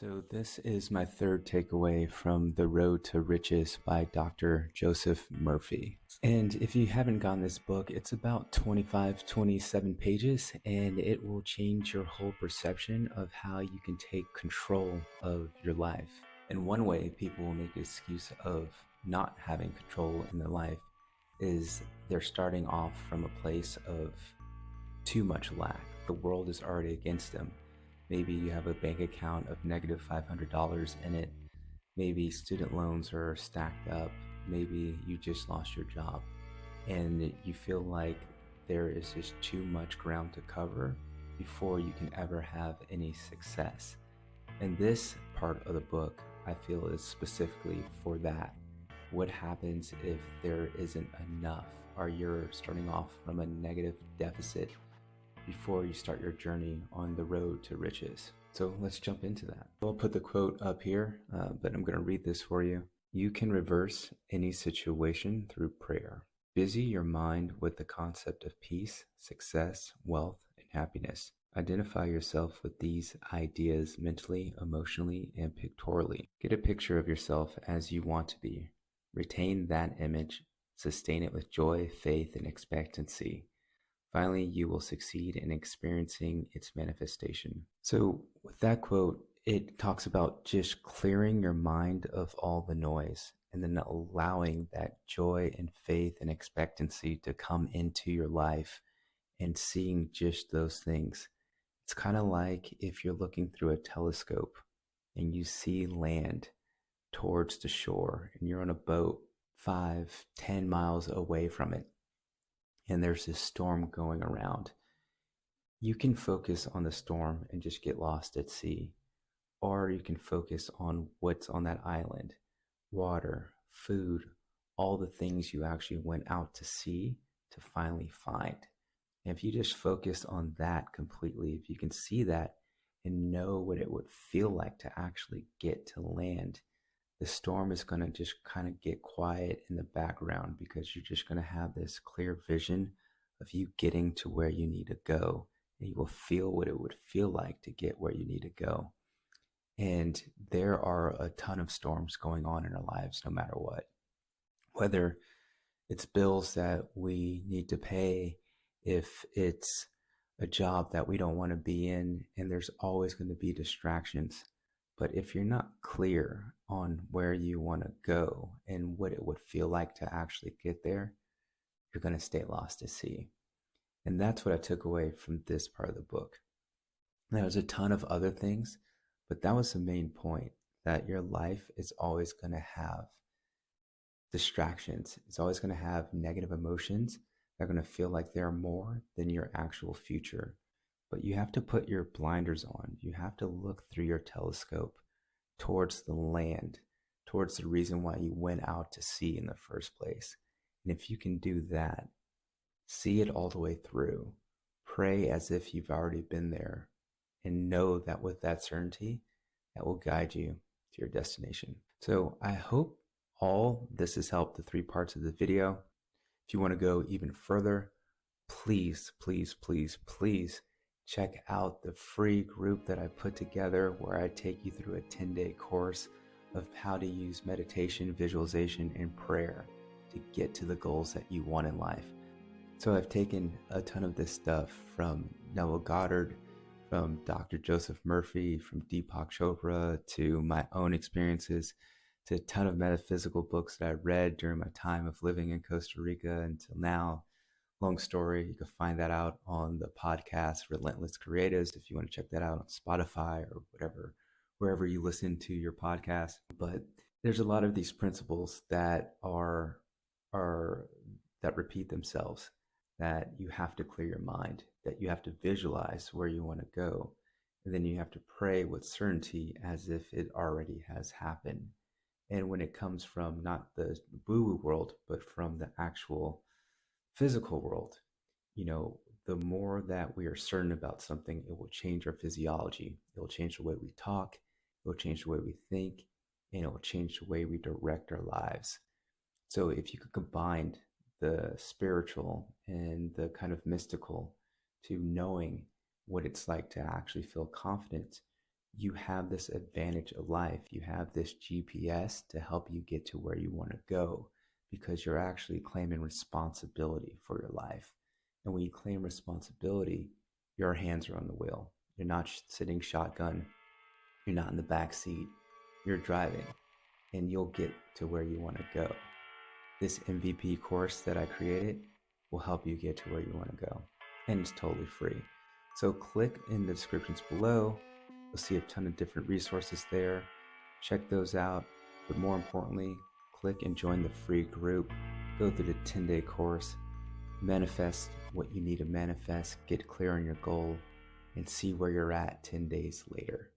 So this is my third takeaway from The Road to Riches by Dr. Joseph Murphy. And if you haven't gotten this book, it's about 27 pages, and it will change your whole perception of how you can take control of your life. And one way people will make an excuse of not having control in their life is they're starting off from a place of too much lack. The world is already against them. Maybe you have a bank account of negative $500 in it. Maybe student loans are stacked up. Maybe you just lost your job and you feel like there is just too much ground to cover before you can ever have any success. And this part of the book, I feel, is specifically for that. What happens if there isn't enough, or you're starting off from a negative deficit before you start your journey on the road to riches? So let's jump into that. I'll put the quote up here, but I'm going to read this for you. You can reverse any situation through prayer. Busy your mind with the concept of peace, success, wealth, and happiness. Identify yourself with these ideas mentally, emotionally, and pictorially. Get a picture of yourself as you want to be. Retain that image. Sustain it with joy, faith, and expectancy. Finally, you will succeed in experiencing its manifestation. So with that quote, it talks about just clearing your mind of all the noise and then allowing that joy and faith and expectancy to come into your life and seeing just those things. It's kind of like if you're looking through a telescope and you see land towards the shore and you're on a boat 5-10 miles away from it, and there's this storm going around. You can focus on the storm and just get lost at sea, or you can focus on what's on that island: water, food, all the things you actually went out to see to finally find. And if you just focus on that completely, if you can see that and know what it would feel like to actually get to land, the storm is going to just kind of get quiet in the background, because you're just going to have this clear vision of you getting to where you need to go, and you will feel what it would feel like to get where you need to go. And there are a ton of storms going on in our lives, no matter what, whether it's bills that we need to pay, if it's a job that we don't want to be in, and there's always going to be distractions. But if you're not clear on where you want to go and what it would feel like to actually get there, you're going to stay lost at sea. And that's what I took away from this part of the book. There's a ton of other things, but that was the main point, that your life is always going to have distractions. It's always going to have negative emotions that are going to feel like they're more than your actual future. But you have to put your blinders on. You have to look through your telescope towards the land, towards the reason why you went out to sea in the first place. And if you can do that, see it all the way through, pray as if you've already been there, and know that with that certainty, that will guide you to your destination. So I hope all this has helped the 3 parts of the video. If you want to go even further, please, please, please, please check out the free group that I put together, where I take you through a 10-day course of how to use meditation, visualization, and prayer to get to the goals that you want in life. So I've taken a ton of this stuff from Neville Goddard, from Dr. Joseph Murphy, from Deepak Chopra, to my own experiences, to a ton of metaphysical books that I read during my time of living in Costa Rica until now. Long story. You can find that out on the podcast Relentless Creatives if you want to check that out on Spotify or whatever, wherever you listen to your podcast. But there's a lot of these principles that that repeat themselves, that you have to clear your mind, that you have to visualize where you want to go, and then you have to pray with certainty as if it already has happened. And when it comes from not the woo-woo world, but from the actual physical world, the more that we are certain about something, it will change our physiology. It will change the way we talk. It will change the way we think, and it will change the way we direct our lives. So if you could combine the spiritual and the kind of mystical to knowing what it's like to actually feel confident you have this advantage of life. You have this GPS to help you get to where you want to go because you're actually claiming responsibility for your life. And when you claim responsibility, your hands are on the wheel. You're not sitting shotgun. You're not in the back seat. You're driving, and you'll get to where you want to go. This MVP course that I created will help you get to where you want to go, and it's totally free. So click in the descriptions below. You'll see a ton of different resources there. Check those out. But more importantly, click and join the free group. Go through the 10-day course. Manifest what you need to manifest. Get clear on your goal and see where you're at 10 days later.